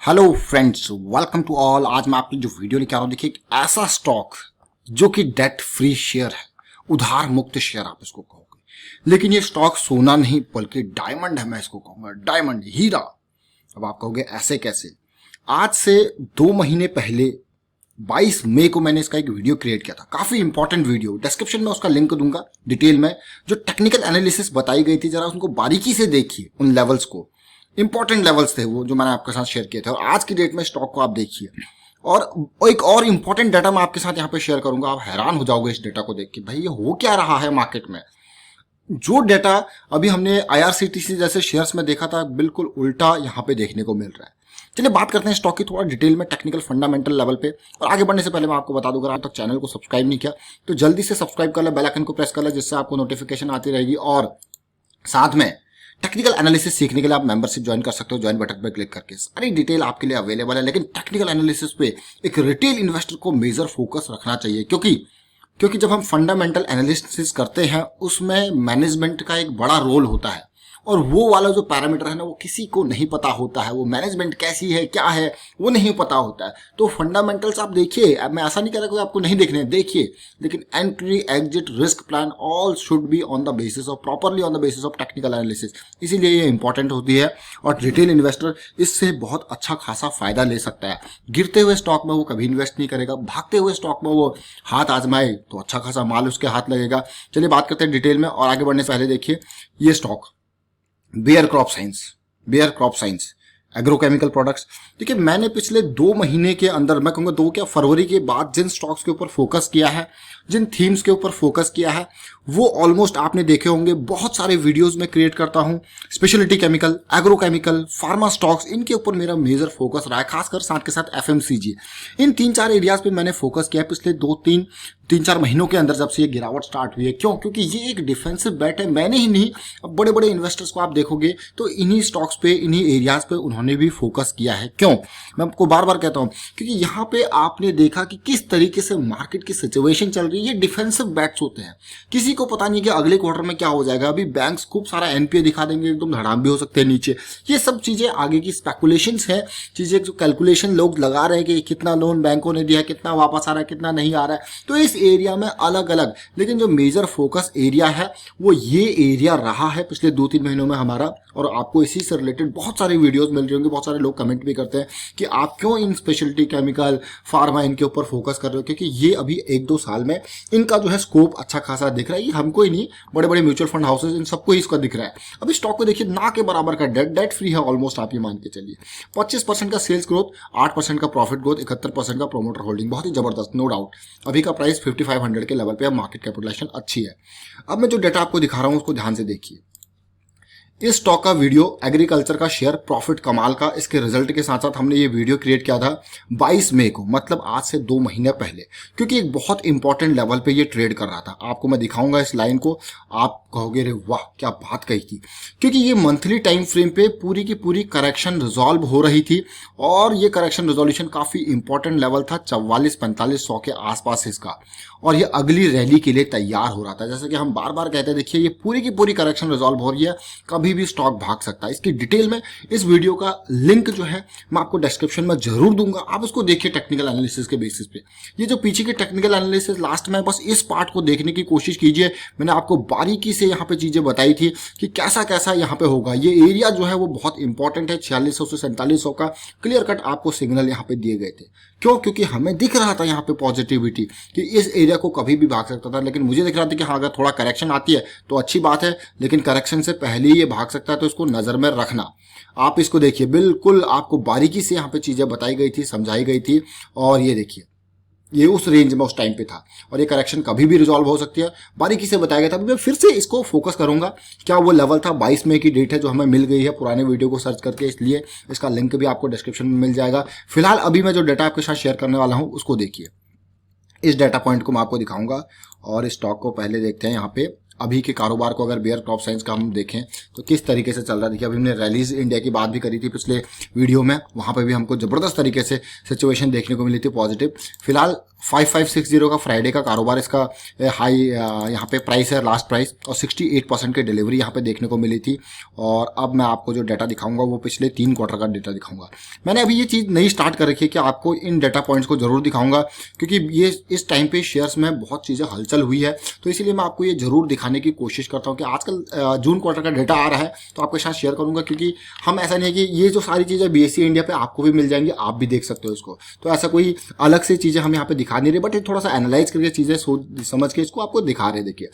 Hello friends, welcome to all. आज मैं आपकी जो वीडियो लेके आ रहा हूँ, देखिए एक ऐसा स्टॉक जो कि डेट फ्री शेयर है, उधार मुक्त शेयर आप इसको कहोगे। लेकिन ये स्टॉक सोना नहीं बल्कि डायमंड है, मैं इसको कहूंगा डायमंड, हीरा। अब आप कहोगे ऐसे कैसे? आज से 2 महीने पहले 22 मई को मैंने इसका एक वीडियो क्रिएट किया था, काफी इंपॉर्टेंट वीडियो। डिस्क्रिप्शन में उसका लिंक दूंगा डिटेल में। जो टेक्निकल एनालिसिस बताई गई थी, जरा उनको बारीकी से देखिए, उन लेवल्स को। इंपॉर्टेंट लेवल्स थे वो जो मैंने आपके साथ शेयर किए थे। और आज की डेट में स्टॉक को आप देखिए। और एक और इंपॉर्टेंट डाटा मैं आपके साथ यहाँ पे शेयर करूंगा, आप हैरान हो जाओगे इस डेटा को देख के। भाई ये हो क्या रहा है मार्केट में? जो डेटा अभी हमने आईआरसीटीसी जैसे शेयर्स में देखा था, बिल्कुल उल्टा यहाँ पे देखने को मिल रहा है। चलिए बात करते हैं स्टॉक की थोड़ा डिटेल में, टेक्निकल फंडामेंटल लेवल पे। और आगे बढ़ने से पहले मैं आपको बता दूंगा, अगर आप तक चैनल को सब्सक्राइब नहीं किया तो जल्दी से सब्सक्राइब कर ले, बेल आइकन को प्रेस कर ले, जिससे आपको नोटिफिकेशन आती रहेगी। और साथ में टेक्निकल एनालिसिस सीखने के लिए आप मेंबरशिप ज्वाइन कर सकते हो, ज्वाइन बटन पर क्लिक करके। सारी डिटेल आपके लिए अवेलेबल है। लेकिन टेक्निकल एनालिसिस पे एक रिटेल इन्वेस्टर को मेजर फोकस रखना चाहिए, क्योंकि जब हम फंडामेंटल एनालिसिस करते हैं उसमें मैनेजमेंट का एक बड़ा रोल होता है। और वो वाला जो पैरामीटर है ना, वो किसी को नहीं पता होता है। वो मैनेजमेंट कैसी है, क्या है, वो नहीं पता होता है। तो फंडामेंटल्स आप देखिए। अब मैं ऐसा नहीं कह रहा कि आपको नहीं देखने हैं, देखिए। लेकिन entry, exit, risk plan all should be on the basis of properly on the basis of technical analysis. इसीलिए ये इंपॉर्टेंट होती है। और रिटेल इन्वेस्टर इससे बहुत अच्छा खासा फायदा ले सकता है। गिरते हुए स्टॉक में वो कभी इन्वेस्ट नहीं करेगा, भागते हुए स्टॉक में वो हाथ आजमाए तो अच्छा खासा माल उसके हाथ लगेगा। चलिए बात करते हैं डिटेल में। और आगे बढ़ने से पहले देखिए ये stock Bayer Crop Science agrochemical products. देखिए मैंने पिछले 2 महीने के अंदर, मैं कहूँगा 2 क्या, फरवरी के बाद जिन स्टॉक्स के ऊपर फोकस किया है, जिन थीम्स के ऊपर फोकस किया है, वो ऑलमोस्ट आपने देखे होंगे। बहुत सारे वीडियोस में क्रिएट करता हूँ। Speciality chemical, agrochemical, pharma stocks, इनके ऊपर मेरा मेजर फोकस रहा है, खासकर साथ के साथ एफएमसीजी। इन 3-4 एरियाज पे मैंने फोकस किया है पिछले 2-3-4 महीनों के अंदर, जब से ये गिरावट स्टार्ट हुई है। क्योंकि ये एक डिफेंसिव बैट है। मैंने ही नहीं, अब बड़े बड़े इन्वेस्टर्स को आप देखोगे तो इन्हीं स्टॉक्स पे, इन्हीं एरियाज पे उन्होंने भी फोकस किया है। क्यों? मैं आपको बार बार कहता हूं, क्योंकि यहाँ पे आपने देखा कि किस तरीके से मार्केट की सिचुएशन चल रही है। ये डिफेंसिव बैट्स होते हैं, किसी को पता नहीं कि अगले क्वार्टर में क्या हो जाएगा। अभी बैंक्स खूब सारा एनपीए दिखा देंगे, एकदम धड़ाम भी हो सकते हैं नीचे। ये सब चीजें आगे की स्पेकुलेशंस है, चीजें जो कैलकुलेशन लोग लगा रहे हैं कि कितना लोन बैंकों ने दिया, कितना वापस आ रहा है, कितना नहीं आ रहा है। तो इस एरिया में अलग अलग, लेकिन जो मेजर फोकस एरिया है वो ये एरिया रहा है पिछले 2-3 महीनों में हमारा। और आपको इसी से रिलेटेड बहुत सारे वीडियोस मिल रहे होंगे। बहुत सारे लोग कमेंट भी करते हैं कि आप क्यों इन स्पेशलिटी केमिकल, फार्मा, इनके ऊपर फोकस कर रहे हो, क्योंकि ये अभी 1-2 साल में इनका जो है स्कोप अच्छा खासा दिख रहा है। ये हमको ही नहीं, बड़े बड़े म्यूचुअल फंड हाउसेज, इन सबको ही इसका दिख रहा है। अभी स्टॉक को देखिए, ना के बराबर का डेट फ्री है ऑलमोस्ट, आप ये मान के चलिए। 25% का सेल्स ग्रोथ, 8% का प्रॉफिट ग्रोथ, 71% का प्रोमोटर होल्डिंग, बहुत ही जबरदस्त, नो डाउट। अभी का प्राइस 5500 के लेवल पे, मार्केट कैपिटलाइजेशन अच्छी है। अब मैं जो डेटा आपको दिखा रहा हूं उसको ध्यान से देखिए। इस स्टॉक का वीडियो, एग्रीकल्चर का शेयर, प्रॉफिट कमाल का, इसके रिजल्ट के साथ साथ हमने ये वीडियो क्रिएट किया था 22 मई को, मतलब आज से 2 महीने पहले। क्योंकि एक बहुत इंपॉर्टेंट लेवल पे ये ट्रेड कर रहा था। आपको मैं दिखाऊंगा इस लाइन को, आप कहोगे रे वाह क्या बात कही थी। क्योंकि ये मंथली टाइम फ्रेम पे पूरी की पूरी करेक्शन रिजॉल्व हो रही थी। और ये करेक्शन रिजोल्यूशन काफी इंपॉर्टेंट लेवल था, 44-4500 के आसपास इसका। और ये अगली रैली के लिए तैयार हो रहा था। जैसे कि हम बार बार कहते हैं, देखिए ये पूरी की पूरी करेक्शन रिजॉल्व हो रही है, कभी भी स्टॉक भाग सकता है। इसकी डिटेल में इस वीडियो का लिंक जो है मैं आपको डिस्क्रिप्शन में जरूर दूंगा, आप उसको देखिए टेक्निकल एनालिसिस के बेसिस पे। ये जो पीछे की टेक्निकल एनालिसिस लास्ट में, बस इस पार्ट को देखने की कोशिश कीजिए। मैंने आपको बारीकी से यहाँ पे चीजें बताई थी कि कैसा कैसा यहाँ पे होगा। ये एरिया जो है वो बहुत इंपॉर्टेंट है, 4600 से 4700 का क्लियर कट आपको सिग्नल यहाँ पे दिए गए थे। क्यों? क्योंकि हमें दिख रहा था यहाँ पे पॉजिटिविटी कि इस एरिया को कभी भी भाग सकता था। लेकिन मुझे दिख रहा था कि हाँ, अगर थोड़ा करेक्शन आती है तो अच्छी बात है, लेकिन करेक्शन से पहले ही ये भाग सकता है, तो इसको नजर में रखना। आप इसको देखिए, बिल्कुल आपको बारीकी से यहाँ पे चीजें बताई गई थी, समझाई गई थी। और ये देखिए, ये उस रेंज में उस टाइम पे था, और ये करेक्शन कभी भी रिजॉल्व हो सकती है, बारीकी से बताया गया था। मैं फिर से इसको फोकस करूंगा, क्या वो लेवल था। 22 मई की डेट है जो हमें मिल गई है पुराने वीडियो को सर्च करके, इसलिए इसका लिंक भी आपको डिस्क्रिप्शन में मिल जाएगा। फिलहाल अभी मैं जो डाटा आपके साथ शेयर करने वाला हूं उसको देखिए। इस डाटा पॉइंट को मैं आपको दिखाऊंगा। और इस स्टॉक को पहले देखते हैं यहाँ पे अभी के कारोबार को। अगर बेयर क्रॉप साइंस का हम देखें तो किस तरीके से चल रहा है। देखिए अभी हमने रैलीज इंडिया की बात भी करी थी पिछले वीडियो में, वहां पे भी हमको जबरदस्त तरीके से सिचुएशन देखने को मिली थी पॉजिटिव। फिलहाल 5560 का फ्राइडे का कारोबार, इसका हाई यहाँ पे प्राइस है, लास्ट प्राइस, और 68% की डिलीवरी यहाँ पे देखने को मिली थी। और अब मैं आपको जो डाटा दिखाऊंगा वो पिछले 3 क्वार्टर का डेटा दिखाऊंगा। मैंने अभी ये चीज़ नई स्टार्ट कर रखी है कि आपको इन डाटा पॉइंट्स को जरूर दिखाऊंगा, क्योंकि ये इस टाइम पे शेयर्स में बहुत चीज़ें हलचल हुई है, तो इसीलिए मैं आपको ये जरूर दिखाने की कोशिश करता हूँ कि आजकल जून क्वार्टर का डेटा आ रहा है तो आपके साथ शेयर करूंगा, क्योंकि हम ऐसा नहीं है कि ये जो सारी चीज़ें BSE इंडिया पे आपको भी मिल जाएंगी, आप भी देख सकते हो इसको, तो ऐसा कोई अलग से चीज़ें हम यहाँ पे दिखा नहीं रहे, बट ये थोड़ा सा एनालाइज करके चीज़ें सोच समझ के इसको आपको दिखा रहे। देखिए,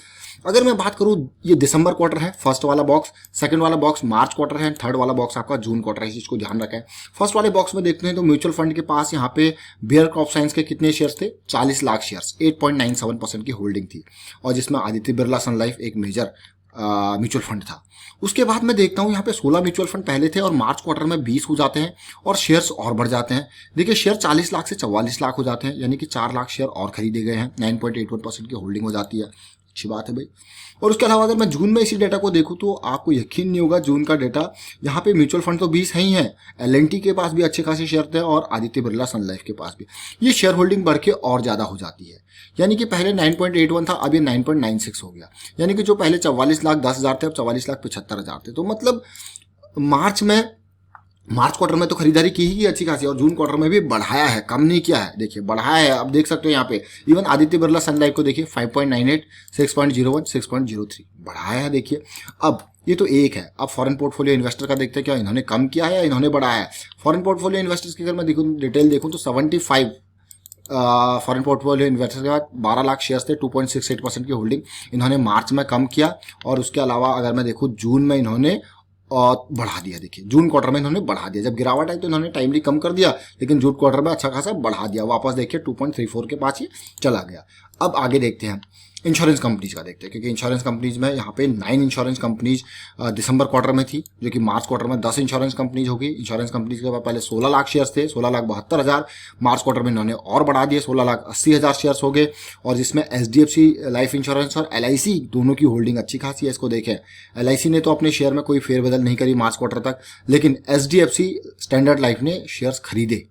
अगर मैं बात करूँ, ये दिसंबर क्वार्टर है, फर्स्ट वाला बॉक्स, सेकंड वाला बॉक्स मार्च क्वार्टर है, थर्ड वाला बॉक्स आपका जून क्वार्टर है, इस चीज़ को ध्यान रखें। फर्स्ट वाले बॉक्स में देखते हैं तो म्यूचुअल फंड के पास यहाँ पे बेयर क्रॉप साइंस के कितने शेयर्स थे, 40 लाख शेयर्स, 8.97% की होल्डिंग थी, और जिसमें आदित्य बिरला सन लाइफ एक मेजर म्यूचुअल फंड था। उसके बाद मैं देखता हूँ यहाँ पे 16 म्यूचुअल फंड पहले थे और मार्च क्वार्टर में 20 हो जाते हैं और शेयर्स और बढ़ जाते हैं। देखिए, शेयर 40 लाख से 44 लाख हो जाते हैं, यानी कि 4 लाख शेयर और खरीदे गए हैं, 9.81% की होल्डिंग हो जाती है। अच्छी बात है भाई। और उसके अलावा अगर मैं जून में इसी डेटा को देखूं तो आपको यकीन नहीं होगा, जून का डेटा यहाँ पे म्यूचुअल फंड तो 20 है ही है, LNT के पास भी अच्छे खासे शेयर थे और आदित्य बिरला सन लाइफ के पास भी। ये शेयर होल्डिंग बढ़ के और ज़्यादा हो जाती है, यानी कि पहले 9.81 था, अब ये 9.96 हो गया, यानी कि जो पहले 44 लाख 10 हज़ार थे, अब 44 लाख 75 हज़ार थे। तो मतलब मार्च क्वार्टर में तो खरीदारी की ही अच्छी खासी, और जून क्वार्टर में भी बढ़ाया है, कम नहीं किया है। देखिए, बढ़ाया है, अब देख सकते हो यहाँ पे इवन आदित्य बिरला सन लाइफ को देखिए 5.98, 6.01, 6.03 बढ़ाया है। देखिए, अब ये तो एक है। अब फॉरेन पोर्टफोलियो इन्वेस्टर का देखते हैं, क्या इन्होंने कम किया है या इन्होंने बढ़ाया है। फॉरेन पोर्टफोलियो इन्वेस्टर्स की अगर मैं देखूँ, डिटेल देखूँ तो 75 फॉरेन पोर्टफोलियो इन्वेस्टर्स के बाद 12 लाख शेयर्स थे, 2.68% की होल्डिंग इन्होंने मार्च में कम किया। और उसके अलावा अगर मैं देखूँ, जून में इन्होंने और बढ़ा दिया। देखिए, जून क्वार्टर में इन्होंने बढ़ा दिया, जब गिरावट आई तो इन्होंने टाइमली कम कर दिया, लेकिन जून क्वार्टर में अच्छा खासा बढ़ा दिया, वापस देखिए 2.34 के पास ही चला गया। अब आगे देखते हैं इंश्योरेंस कंपनीज का, देखते हैं, क्योंकि इंश्योरेंस कंपनीज में यहाँ पे 9 इंश्योरेंस कंपनीज दिसंबर क्वार्टर में थी, जो कि मार्च क्वार्टर में 10 इंश्योरेंस कंपनीज होगी। इंश्योरेंस कंपनीज के बाद पहले 16 लाख शेयर्स थे, 16,72,000, मार्च क्वार्टर में इन्होंने और बढ़ा दिए, 16,80,000 शेयर्स हो गए। और जिसमें HDFC लाइफ इंश्योरेंस और LIC दोनों की होल्डिंग अच्छी खासी है। इसको देखें, LIC ने तो अपने शेयर में कोई फेरबदल नहीं करी मार्च क्वार्टर तक, लेकिन HDFC स्टैंडर्ड लाइफ ने शेयर्स खरीदे,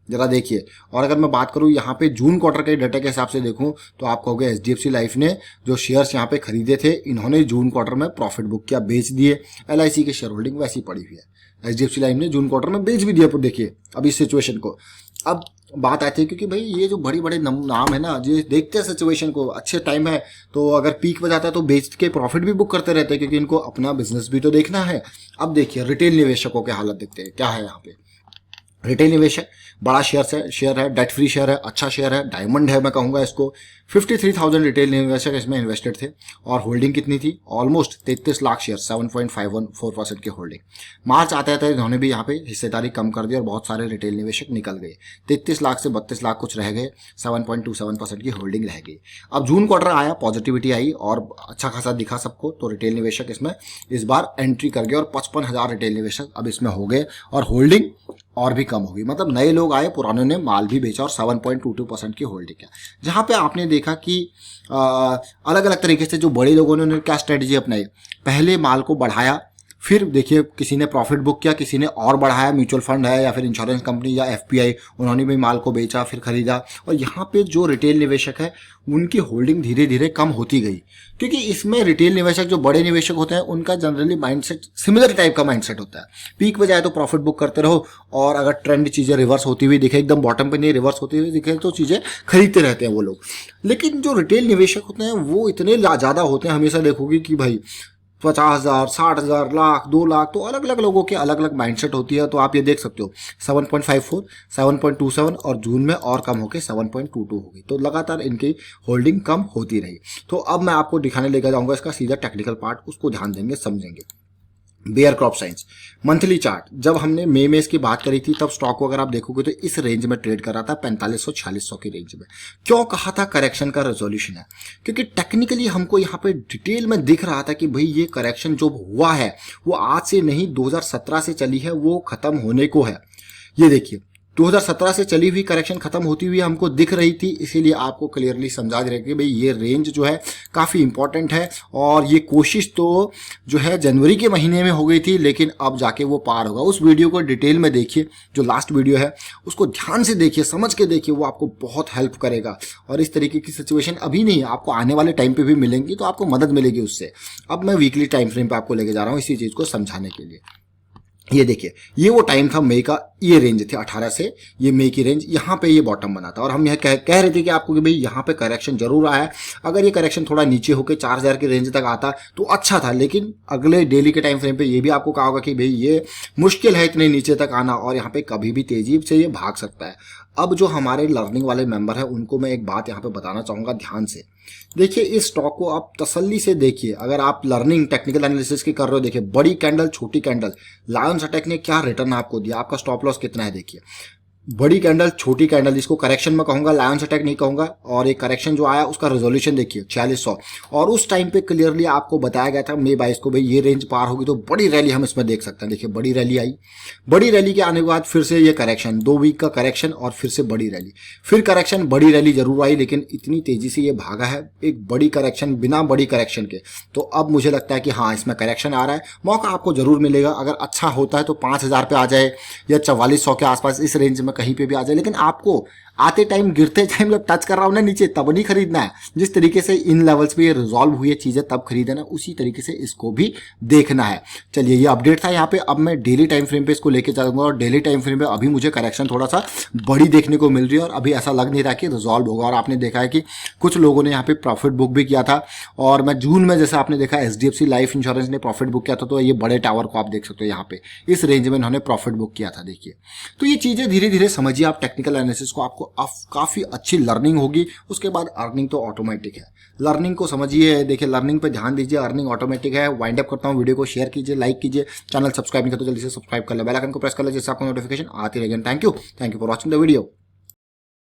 जरा देखिए। और अगर मैं बात करूं यहाँ पे जून क्वार्टर के डाटा के हिसाब से देखूं तो आप कहोगे HDFC लाइफ ने जो शेयर्स यहाँ पे खरीदे थे, इन्होंने जून क्वार्टर में प्रॉफिट बुक किया, बेच दिए। LIC की शेयर होल्डिंग वैसी पड़ी हुई है, HDFC लाइफ ने जून क्वार्टर में बेच भी दिया। देखिए अब इस सिचुएशन को। अब बात आती है, क्योंकि भाई ये जो बड़ी बड़े नाम है ना, जो देखते हैं सिचुएशन को, अच्छे टाइम है तो अगर पीक पे जाता है तो बेच के प्रॉफिट भी बुक करते रहते हैं, क्योंकि इनको अपना बिजनेस भी तो देखना है। अब देखिए, रिटेल निवेशकों के हालत देखते हैं क्या है यहाँ पे। रिटेल निवेशक बड़ा शेयर है, डेट फ्री शेयर है, अच्छा शेयर है, डायमंड है मैं कहूँगा इसको। 53,000 रिटेल निवेशक इसमें इन्वेस्टेड थे और होल्डिंग कितनी थी, ऑलमोस्ट 33 लाख शेयर, 7.514% की होल्डिंग। मार्च आते आते इन्होंने भी यहाँ पे हिस्सेदारी कम कर दी और बहुत सारे रिटेल निवेशक निकल गए, 33 लाख से 32 लाख कुछ रह गए, 7.27% की होल्डिंग रह गई। अब जून क्वार्टर आया, पॉजिटिविटी आई और अच्छा खासा दिखा सबको, तो रिटेल निवेशक इसमें इस बार एंट्री कर गए और 55,000 रिटेल निवेशक अब इसमें हो गए और होल्डिंग और भी कम होगी। मतलब नए लोग आए, पुरानों ने माल भी बेचा और 7.22% की होल्डिंग है। जहाँ पे आपने देखा कि अलग अलग तरीके से जो बड़े लोगों ने क्या स्ट्रेटजी अपनाई, पहले माल को बढ़ाया, फिर देखिए किसी ने प्रॉफिट बुक किया, किसी ने और बढ़ाया, म्यूचुअल फंड है या फिर इंश्योरेंस कंपनी या FPI, उन्होंने भी माल को बेचा फिर खरीदा। और यहाँ पे जो रिटेल निवेशक है उनकी होल्डिंग धीरे धीरे कम होती गई, क्योंकि इसमें रिटेल निवेशक जो बड़े निवेशक होते हैं उनका जनरली माइंडसेट सिमिलर टाइप का माइंडसेट होता है। पीक पे जाए तो प्रॉफिट बुक करते रहो, और अगर ट्रेंड चीज़ें रिवर्स होती हुई दिखे, एकदम बॉटम पे नहीं रिवर्स होती हुई दिखे, तो चीज़ें खरीदते रहते हैं वो लोग। लेकिन जो रिटेल निवेशक होते हैं वो इतने ज़्यादा होते हैं, हमेशा देखोगे कि भाई 50,000, 60,000, लाख, 2 लाख, तो अलग अलग लोगों के अलग अलग माइंडसेट होती है। तो आप ये देख सकते हो 7.54, 7.27 और जून में और कम होकर 7.22 होगी। तो लगातार इनकी होल्डिंग कम होती रही। तो अब मैं आपको दिखाने लेकर जाऊंगा इसका सीधा टेक्निकल पार्ट, उसको ध्यान देंगे, समझेंगे। Bayer Crop Science monthly chart, जब हमने मई में इसकी बात करी थी तब स्टॉक को अगर आप देखोगे तो इस रेंज में ट्रेड कर रहा था, 4500-4600 की रेंज में। क्यों कहा था करेक्शन का रेजोल्यूशन है, क्योंकि टेक्निकली हमको यहाँ पे डिटेल में दिख रहा था कि भाई ये करेक्शन जो हुआ है वो आज से नहीं 2017 से चली है, वो खत्म होने को है। ये देखिए 2017 से चली हुई करेक्शन खत्म होती हुई हमको दिख रही थी, इसीलिए आपको क्लियरली समझा दे रहे कि भाई ये रेंज जो है काफ़ी इंपॉर्टेंट है। और ये कोशिश तो जो है जनवरी के महीने में हो गई थी, लेकिन अब जाके वो पार होगा। उस वीडियो को डिटेल में देखिए, जो लास्ट वीडियो है उसको ध्यान से देखिए, समझ के देखिए, वो आपको बहुत हेल्प करेगा। और इस तरीके की सिचुएशन अभी नहीं, आपको आने वाले टाइम पे भी मिलेंगी, तो आपको मदद मिलेगी उससे। अब मैं वीकली टाइम फ्रेम पे आपको लेके जा रहा हूँ इसी चीज़ को समझाने के लिए। ये देखिए, ये वो टाइम था मई का, ये रेंज थी 18 से, ये मई की रेंज, यहाँ पे ये बॉटम बना था। और हम यह कह रहे थे कि आपको कि भाई यहाँ पे करेक्शन जरूर आया है। अगर ये करेक्शन थोड़ा नीचे होकर 4000 की रेंज तक आता तो अच्छा था, लेकिन अगले डेली के टाइम फ्रेम पे ये भी आपको कहा होगा कि भाई ये मुश्किल है इतने नीचे तक आना, और यहाँ पे कभी भी तेजी से ये भाग सकता है। अब जो हमारे लर्निंग वाले मेंबर हैं उनको मैं एक बात यहाँ पे बताना चाहूँगा ध्यान से। देखिए, इस स्टॉक को आप तसल्ली से देखिए। अगर आप लर्निंग टेक्निकल एनालिसिस की कर रहे हो, देखिए बड़ी कैंडल छोटी कैंडल, लायंस अटैक ने क्या रिटर्न आपको दिया, आपका स्टॉप लॉस कितना है देखिए। बड़ी कैंडल छोटी कैंडल, इसको करेक्शन में कहूंगा, लायंस अटैक नहीं कहूंगा। और एक करेक्शन जो आया उसका रेजोल्यूशन देखिए 4600। और उस टाइम पे क्लियरली आपको बताया गया था मई 22 को, भाई ये रेंज पार होगी तो बड़ी रैली हम इसमें देख सकते हैं। देखिए बड़ी रैली आई, बड़ी रैली के आने के बाद फिर से ये करेक्शन, 2 वीक का करेक्शन और फिर से बड़ी रैली, फिर करेक्शन, बड़ी रैली जरूर आई, लेकिन इतनी तेजी से ये भागा है एक बड़ी करेक्शन बिना बड़ी करेक्शन के। तो अब मुझे लगता है कि हाँ, इसमें करेक्शन आ रहा है, मौका आपको जरूर मिलेगा। अगर अच्छा होता है तो 5000 पे आ जाए या 4400 के आसपास, इस रेंज में कहीं पे भी आ जाए। लेकिन आपको आते टाइम, गिरते टाइम जब टच कर रहा हूं ना नीचे, तब नहीं खरीदना है। जिस तरीके से इन लेवल्स पे ये रिजॉल्व हुई है चीजें तब खरीदना, उसी तरीके से इसको भी देखना है। चलिए, ये अपडेट था यहाँ पे। अब मैं डेली टाइम फ्रेम पे इसको लेके चलूंगा, और डेली टाइम फ्रेम पे अभी मुझे करेक्शन थोड़ा सा बड़ी देखने को मिल रही है, और अभी ऐसा लग नहीं रहा कि रिजॉल्व होगा। और आपने देखा है कि कुछ लोगों ने यहाँ पे प्रॉफिट बुक भी किया था, और मैं जून में जैसे आपने देखा HDFC लाइफ इंश्योरेंस ने प्रॉफिट बुक किया था, तो ये बड़े टावर को आप देख सकते हो यहाँ पे इस रेंज में इन्होंने प्रॉफिट बुक किया था। देखिए, तो ये चीजें धीरे धीरे समझिए आप टेक्निकल एनालिसिस को, आपको काफी अच्छी लर्निंग होगी। उसके बाद अर्निंग तो ऑटोमेटिक है, लर्निंग को समझिए। देखिए, लर्निंग पे ध्यान दीजिए, अर्निंग ऑटोमेटिक है। वाइंड अप करता हूं, वीडियो को शेयर कीजिए, लाइक कीजिए, चैनल सब्सक्राइब नहीं करते तो जल्दी से सब्सक्राइब कर ले, बेल आइकन को प्रेस कर ले, जिससे आपको नोटिफिकेशन आती रहेगी। Thank you for watching the video.